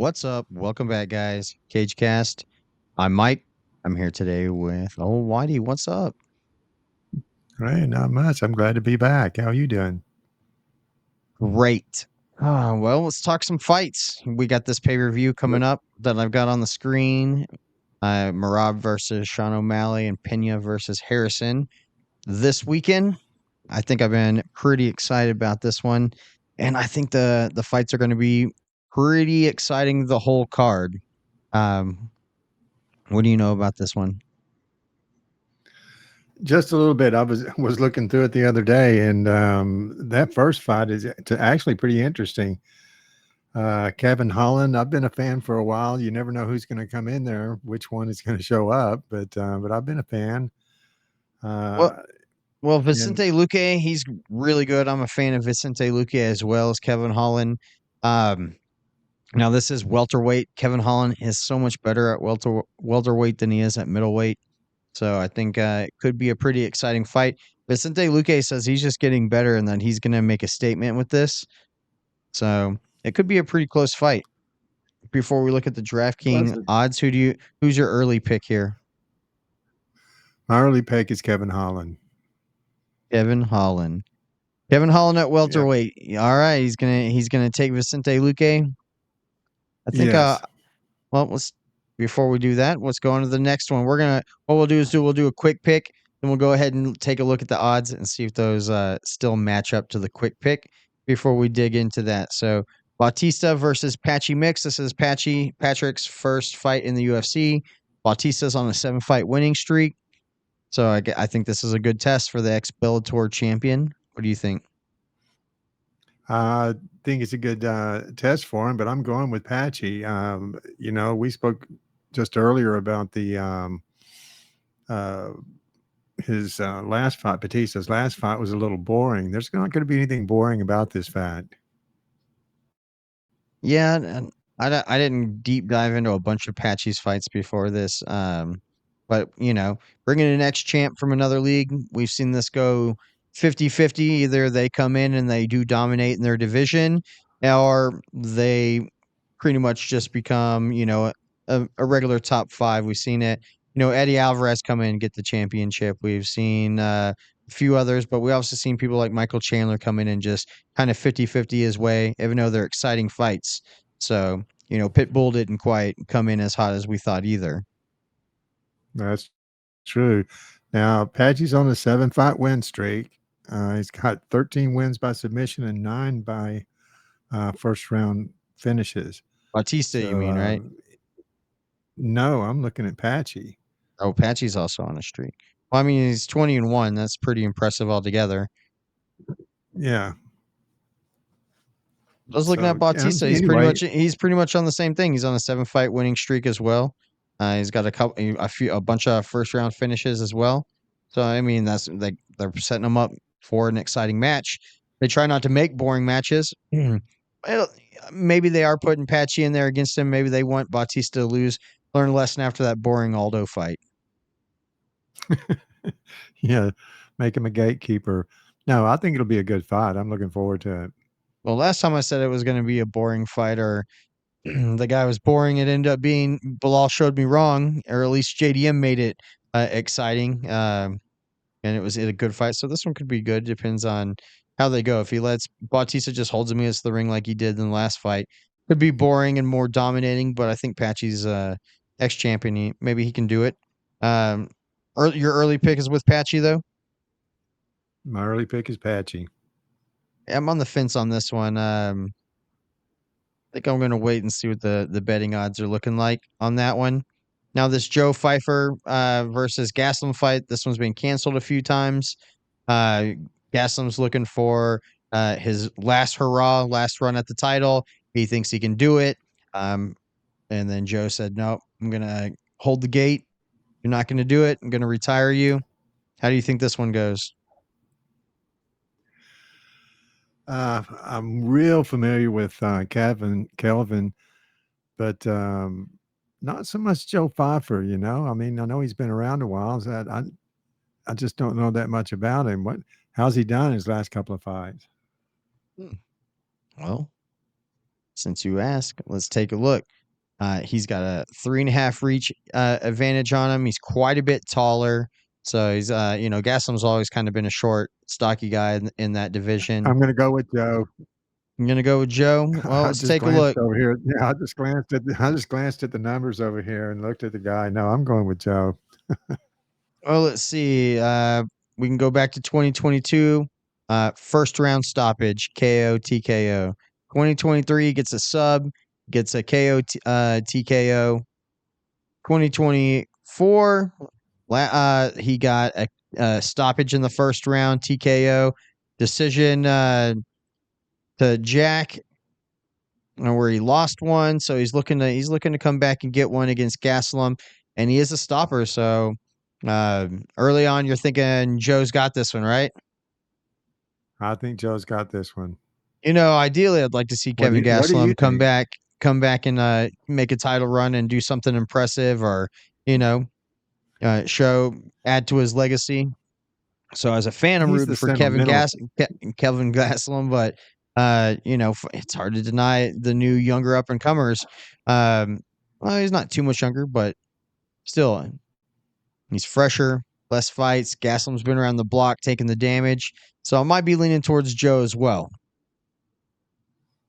What's up? Welcome back, guys. CageCast. I'm Mike. I'm here today with Olwhitee. What's up? Right, not much. I'm glad to be back. How are you doing? Great. Well, let's talk some fights. We got this pay-per-view coming up that I've got on the screen. Marab versus Sean O'Malley and Pena versus Harrison. This weekend, I think I've been pretty excited about this one. And I think the fights are going to be pretty exciting the whole card. Um, what do you know about this one? Just a little bit. I was looking through it the other day, and that first fight is actually pretty interesting. Kevin Holland, I've been a fan for a while. You never know who's going to come in there, which one is going to show up, but I've been a fan. Well, Uh, Well, and Vicente Luque, he's really good. I'm a fan of Vicente Luque as well as Kevin Holland. Um, Now this is welterweight. Kevin Holland is so much better at welterweight than he is at middleweight. So I think it could be a pretty exciting fight. Vicente Luque says he's just getting better and that he's going to make a statement with this. So it could be a pretty close fight. Before we look at the plus, DraftKings odds, who's your early pick here? my early pick is Kevin Holland. Kevin Holland. Kevin Holland at Yeah. welterweight. All right, he's gonna take Vicente Luque. I think Yes. well, let's before we do that, let's go on to the next one. What we'll do is we'll do a quick pick, then we'll go ahead and take a look at the odds and see if those still match up to the quick pick before we dig into that. So Bautista versus Patchy Mix. This is Patrick's first fight in the UFC. Bautista's on a 7-fight winning streak. So I think this is a good test for the ex Bellator champion. What do you think? I think it's a good test for him, but I'm going with Patchy. We spoke just earlier about the uh, his last fight. Batista's last fight was a little boring. There's not going to be anything boring about this fight. Yeah, and I didn't deep dive into a bunch of Patchy's fights before this. But bringing an ex champ from another league, we've seen this go 50-50. Either they come in and they do dominate in their division, or they pretty much just become, a regular top five. We've seen it. Eddie Alvarez come in and get the championship. We've seen a few others, but we also seen people like Michael Chandler come in and just kind of 50-50 his way, even though they're exciting fights. So, Pitbull didn't quite come in as hot as we thought either. That's true. Now, Patchy's on a 7-fight win streak. He's got 13 wins by submission and 9 by first round finishes. Bautista, you So, mean, right? no, I'm looking at Patchy. Oh, Patchy's also on a streak. Well, I mean, he's 20-1. That's pretty impressive altogether. Yeah. I was looking at So, Bautista. anyway, He's pretty much on the same thing. He's on a 7-fight winning streak as well. He's got a bunch of first round finishes as well. So I mean, that's like they're setting him up for an exciting match. They try not to make boring matches. Well, maybe they are putting Patchy in there against him. Maybe they want Bautista to lose. Learn a lesson after that boring Aldo fight. yeah, make him a gatekeeper. No, I think it'll be a good fight. I'm looking forward to it. Well, last time I said it was going to be a boring fight, or the guy was boring. It ended up being Bilal showed me wrong, or at least JDM made it exciting, and it was a good fight. So this one could be good. Depends on how they go. If he lets Bautista just holds him against the ring like he did in the last fight, could be boring and more dominating. But I think Patchy's ex champion. Maybe he can do it. Um, your early pick is with Patchy though. My early pick is Patchy. I'm on the fence on this one. I think I'm gonna wait and see what the betting odds are looking like on that one. Now this Joe Pfeiffer versus Gaslam fight, this one's been canceled a few times. Uh, Gaslam's looking for his last hurrah, last run at the title. He thinks he can do it. Um, and then Joe said, "No, I'm gonna hold the gate. You're not gonna do it. I'm gonna retire you." How do you think this one goes? I'm real familiar with Kelvin, but not so much Joe Pfeiffer. I mean, I know he's been around a while. So I just don't know that much about him. How's he done his last couple of fights? Hmm. Well, Since you ask, let's take a look. He's got a 3.5 reach advantage on him. He's quite a bit taller. So he's, Gaslam's always kind of been a short, stocky guy in that division. I'm going to go with Joe. I'm gonna go with Joe. Well, I let's just take a glanced look. over here. Yeah, I just glanced at the numbers over here and looked at the guy. No, I'm going with Joe. Well, let's see. We can go back to 2022. First round stoppage, KO, TKO. 2023 gets a sub, gets a KO, TKO. 2024, he got a stoppage in the first round, TKO. Decision to Jack, where he lost one, so he's looking to come back and get one against Gastelum, and he is a stopper. So early on, you're thinking Joe's got this one, right? I think Joe's got this one. Ideally, I'd like to see Kevin What do you Gastelum come think? back, come back and make a title run and do something impressive, or you know, show add to his legacy. So as a fan, I'm He's rooting the for sentimental. Kevin Gastelum, but it's hard to deny the new younger up and comers. Um, well, he's not too much younger, but still, he's fresher, less fights. Gastelum's been around the block, taking the damage, so I might be leaning towards Joe as well.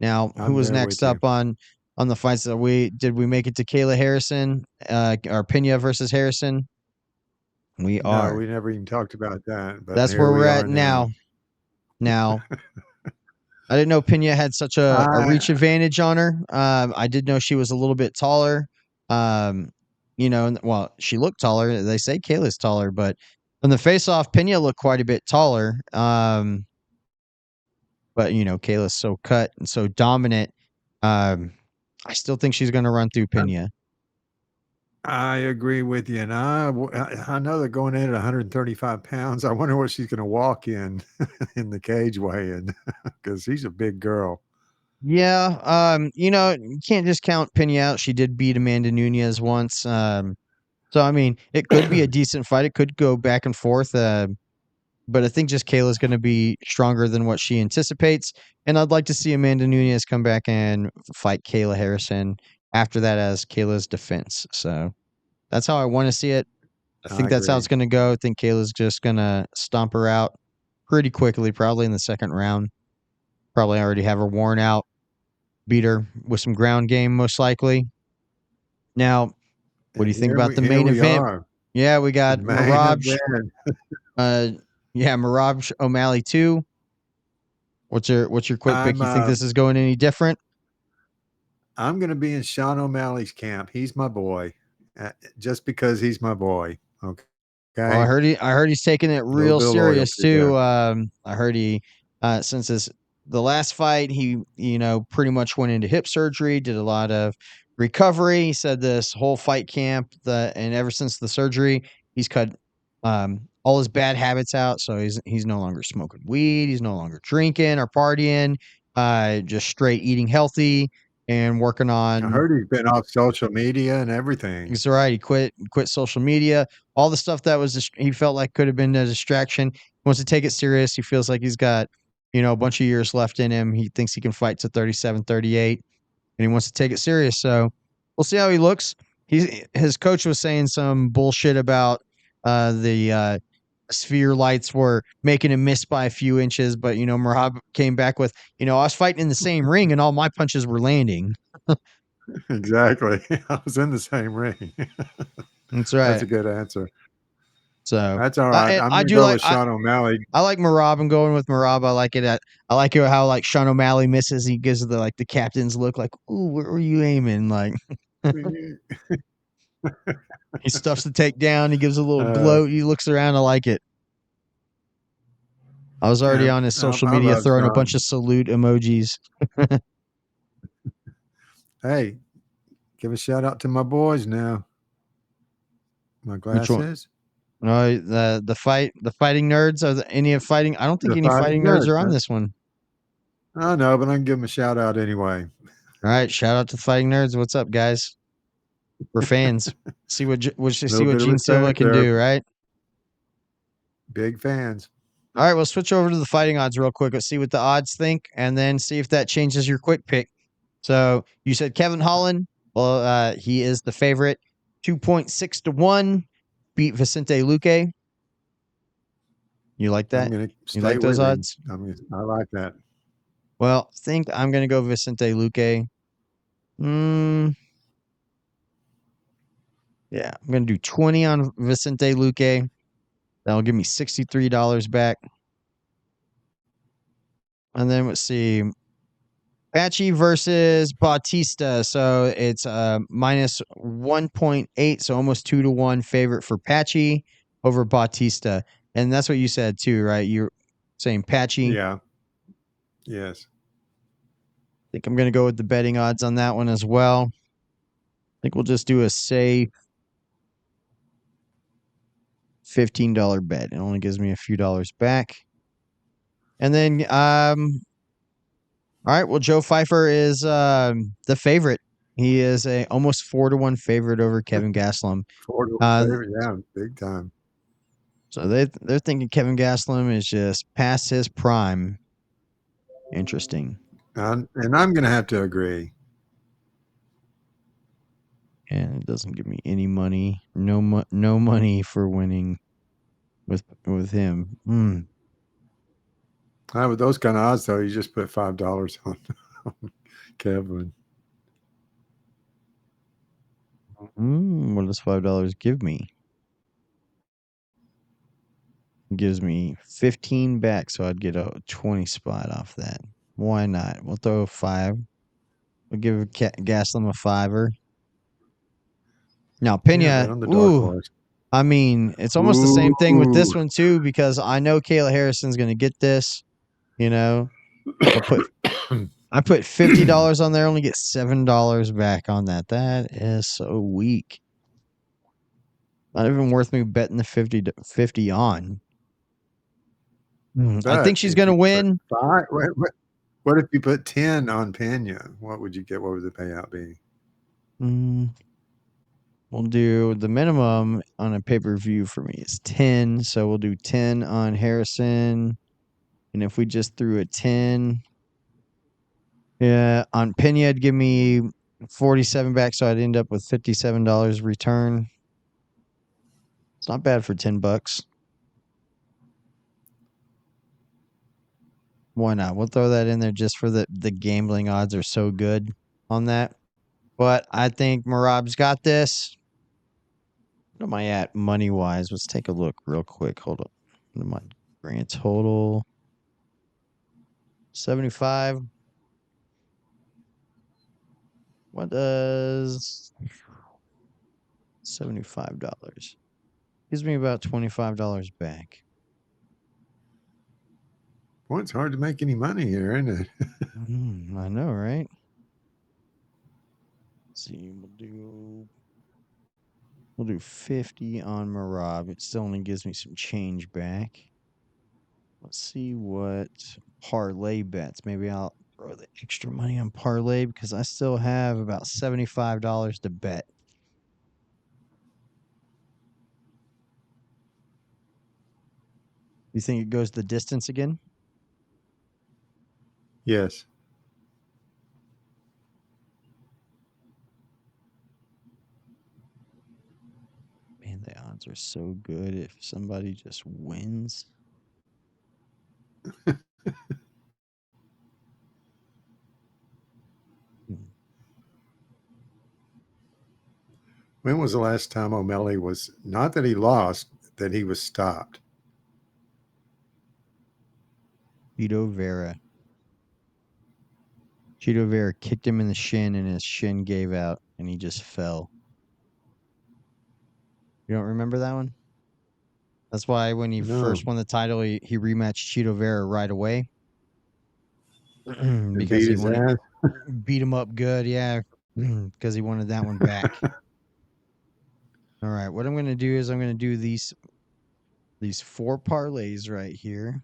Now, who I'm was there next with you. up on the fights that we make it to Kayla Harrison, or Pena versus Harrison? We No, are. we never even talked about that, but That's here where we're we at are now. now. Now, I didn't know Pena had such a I reach advantage on her. I did know she was a little bit taller. Um, well, she looked taller. They say Kayla's taller, but on the face-off, Pena looked quite a bit taller. But Kayla's so cut and so dominant. Um, I still think she's going to run through Pena. I agree with you, and I know they're going in at 135 pounds. I wonder what she's going to walk in in the cage weigh-in because she's a big girl. Yeah, you can't just count Pena out. She did beat Amanda Nunez once. So I mean, it could be a decent fight. It could go back and forth. But I think just Kayla's going to be stronger than what she anticipates, and I'd like to see Amanda Nunez come back and fight Kayla Harrison after that as Kayla's defense. So that's how I want to see it. I I think that's how agree. it's going to go. I think Kayla's just going to stomp her out pretty quickly, probably in the second round. Probably already have her worn out, beat her with some ground game, most likely. Now, what do And you think about the here main we event? are, Yeah, we the got main event. uh, Marab O'Malley 2. What's your quick pick? I'm You think uh, this is going any different? I'm going to be in Sean O'Malley's camp. He's my boy, just because he's my boy. Okay, Well, okay, I heard he's taking it a little real bit of serious loyalty there. too. I heard he since the last fight, he pretty much went into hip surgery, did a lot of recovery. He said this whole fight camp, and ever since the surgery, he's cut all his bad habits out. So he's no longer smoking weed, he's no longer drinking or partying, just straight eating healthy and working I on. heard he's been off social media and everything. He's all right. He quit social media. All the stuff that he felt like could have been a distraction. He wants to take it serious. He feels like he's got, a bunch of years left in him. He thinks he can fight to 37, 38, and he wants to take it serious. So we'll see how he looks. His coach was saying some bullshit about the sphere lights were making him miss by a few inches, but Merab came back with, I was fighting in the same ring and all my punches were landing. Exactly. I was in the same ring. That's That's right. a good answer. So That's all right. and I'm I going to do go like with Sean O'Malley. I like Marab. I'm going with Marab. I like it. I like it how like Sean O'Malley misses. He gives the captain's look, like, "Ooh, where were you aiming?" Like he stuffs the takedown. He gives a little Uh, gloat. He looks around. I like it. I was already yeah, on his social I media love throwing a bunch Sean. of salute emojis. Hey, give a shout out to my boys now. My Which one? glasses. No, the fighting nerds. Are any of fighting? I don't think The any fighting fighting nerds nerds, are on man. this one. I know, but I can give them a shout out anyway. All right, shout out to the fighting nerds. What's up, guys? We're fans. A See little what bit of Gene Silva respect can there. do, right? Big fans. All right, we'll switch over to the fighting odds real quick. Let's see what the odds think, and then see if that changes your quick pick. So you said Kevin Holland. Well, he is the favorite, 2.6 to 1. Beat Vicente Luque. You like I'm that? going to You stay like those with him. odds? I like that. Well, I think I'm gonna go Vicente Luque. Mm, yeah, I'm gonna do 20 on Vicente Luque. That'll give me $63 back. And then let's see. Patchy versus Bautista. So it's minus 1.8, so almost 2 to 1 favorite for Patchy over Bautista. And that's what you said too, right? You're saying Patchy. I Yeah. Yes. think I'm gonna go with the betting odds on that one as well. I think we'll just do a say $15 bet. It only gives me a few dollars back. And then all right, well Joe Pfeiffer is the favorite. He is a almost 4 to 1 favorite over Kevin Gastelum. 4 to 1 Uh favorite. Yeah. Big time. so they're thinking Kevin Gastelum is just past his prime. Interesting. And I'm going to have to agree. And it doesn't give me any money. No money for winning with him. With those kind of odds, though, you just put $5 on Kevin. What does $5 give me? It gives me 15 back, so I'd get a 20 spot off that. Why not? We'll throw a 5. We'll give Gaslam a 5-er. Now Yeah, bet Pena, on the dark ooh, horse. I mean, it's almost the same thing with Ooh. this one too, because I know Kayla Harrison's gonna get this, you know. So I put $50 on there, only get $7 back on that. That is so weak. Not even worth me betting the 50 on. I think But she's if gonna you put win. five, what if you put 10 on Pena? What would you get? What would the payout be? Mm, we'll do the minimum on a pay-per-view for me is 10, so we'll do 10 on Harrison. And if we just threw a 10, yeah, on Pena, it'd give me 47 back, so I'd end up with $57 return. It's not bad for $10. Why not? We'll throw that in there just for the gambling odds are so good on that. But I think Marab's got this. What am I at money wise? Let's take a look real quick. Hold up. What am I grand total? 75. What does $75? Gives me about $25 back. Boy, it's hard to make any money here, isn't it? I know, right? Let's see, we'll do 50 on Marab. It still only gives me some change back. Let's see what parlay bets. Maybe I'll throw the extra money on parlay because I still have about $75 to bet. You think it goes the distance again? Yes. Man, the odds are so good if somebody just wins. Hmm. When was the last time O'Malley was, not that he lost, that he was stopped? Cheeto Vera. Cheeto Vera kicked him in the shin and his shin gave out and he just fell. You don't remember that one? That's why when he No. first won the title, he rematched Cheeto Vera right away And because beat he his wanted ass? beat him up good. Yeah, because he wanted that one back. All right, what I'm gonna do is I'm gonna do these 4 parlays right here,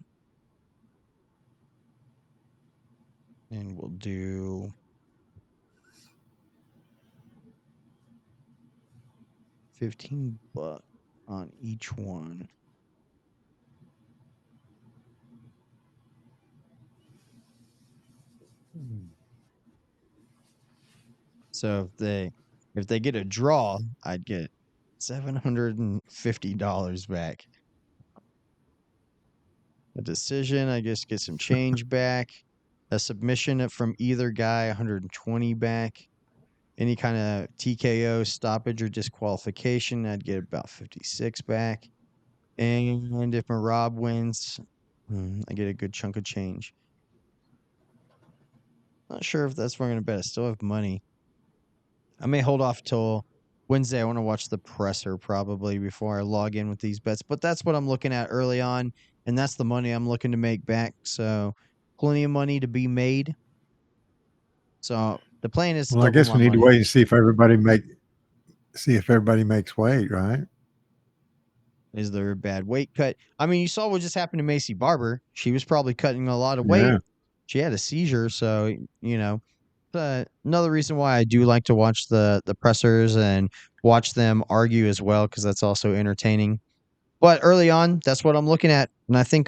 and we'll do 15 bucks on each one. So if they get a draw, I'd get $750 back. A decision, I guess, get some change back. A submission from either guy, 120 back. Any kind of TKO, stoppage, or disqualification, I'd get about 56 back. And if Marab wins, I get a good chunk of change. Not sure if that's where I'm going to bet. I still have money. I may hold off till Wednesday. I want to watch the presser probably before I log in with these bets. But that's what I'm looking at early on, and that's the money I'm looking to make back. So plenty of money to be made. So the plan is to Well, I double guess my we need to money. wait and see if everybody makes weight, right? Is there a bad weight cut? I mean, you saw what just happened to Macy Barber. She was probably cutting a lot of weight. Yeah. She had a seizure, so another reason why I do like to watch the pressers and watch them argue as well, because that's also entertaining. But early on, that's what I'm looking at, and I think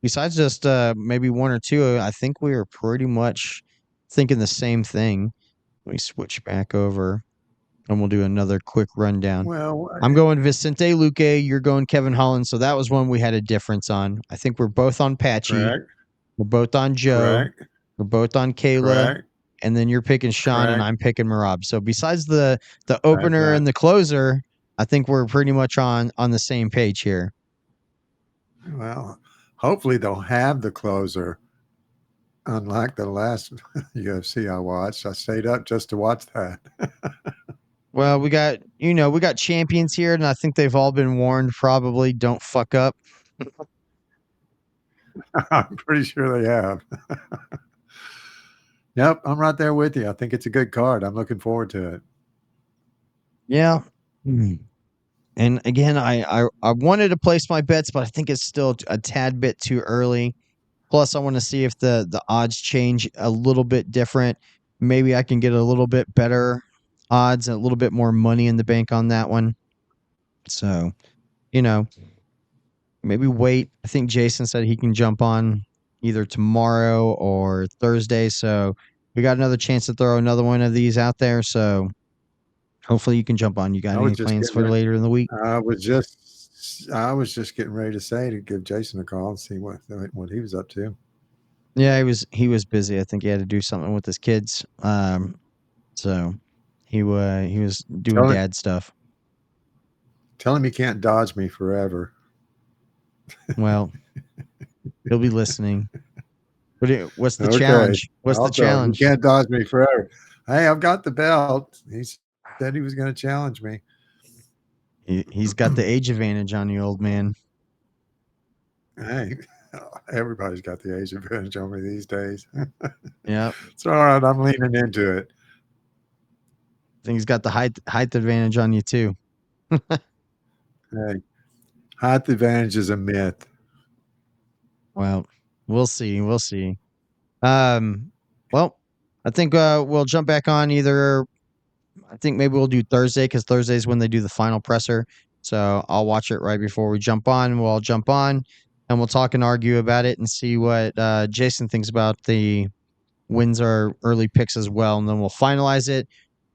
besides just maybe one or two, I think we are pretty much thinking the same thing. Let me switch back over, and we'll do another quick rundown. Well, I'm going Vicente Luque. You're going Kevin Holland. So that was one we had a difference on. I think we're both on Patchy. correct, We're both on Joe. correct, We're both on Kayla. correct, And then you're picking Sean and correct. I'm picking Marab. So besides the That's opener right. and the closer, I think we're pretty much on the same page here. Well, hopefully they'll have the closer. Unlike the last UFC I watched, I stayed up just to watch that. Well, we got champions here, and I think they've all been warned probably don't fuck up. I'm pretty sure they have. Yep, I'm right there with you. I think it's a good card. I'm looking forward to it. Yeah. And again, I wanted to place my bets, but I think it's still a tad bit too early. Plus, I want to see if the odds change a little bit different. Maybe I can get a little bit better odds and a little bit more money in the bank on that one. So, you know, maybe wait. I think Jason said he can jump on either tomorrow or Thursday. So we got another chance to throw another one of these out there. So hopefully you can jump on. You got I was any just plans getting for ready. later in the week? I was just getting ready to say to give Jason a call and see what he was up to. Yeah, he was busy. I think he had to do something with his kids. So he was doing Tell him, dad stuff. tell him he can't dodge me forever. Well, he'll be listening. What's the Okay, challenge? What's the I'll tell him he challenge? can't dodge me forever. Hey, I've got the belt. He said he was going to challenge me. He's got the age advantage on you, old man. Hey, everybody's got the age advantage on me these days. Yeah, It's all right. I'm leaning into it. I think he's got the height advantage on you too. Hey, height advantage is a myth. Well, we'll see. We'll see. Um, well, I think we'll jump back on either. I think maybe we'll do Thursday because Thursday's when they do the final presser. So I'll watch it right before we jump on. We'll all jump on and we'll talk and argue about it and see what Jason thinks about the wins our early picks as well. And then we'll finalize it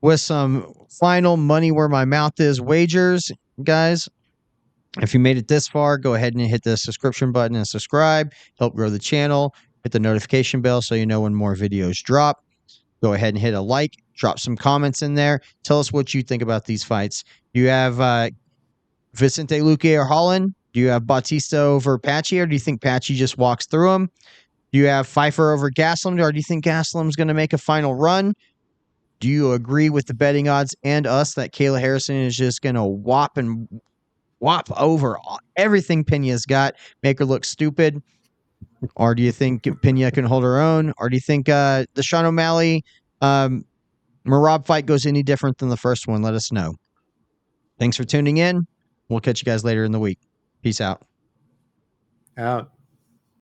with some final money where my mouth is wagers, guys. If you made it this far, go ahead and hit the subscription button and subscribe. Help grow the channel. Hit the notification bell so you know when more videos drop. Go ahead and hit a like. Drop some comments in there. Tell us what you think about these fights. Do you have Vicente Luque or Holland? Do you have Bautista over Patchy, or do you think Patchy just walks through him? Do you have Pfeiffer over Gaslam, or do you think Gaslam's going to make a final run? Do you agree with the betting odds and us that Kayla Harrison is just going to whop over everything Pena's got, make her look stupid? Or do you think Pena can hold her own? Or do you think the Sean O'Malley Marab fight goes any different than the first one? Let us know. Thanks for tuning in. We'll catch you guys later in the week. Peace out. Out.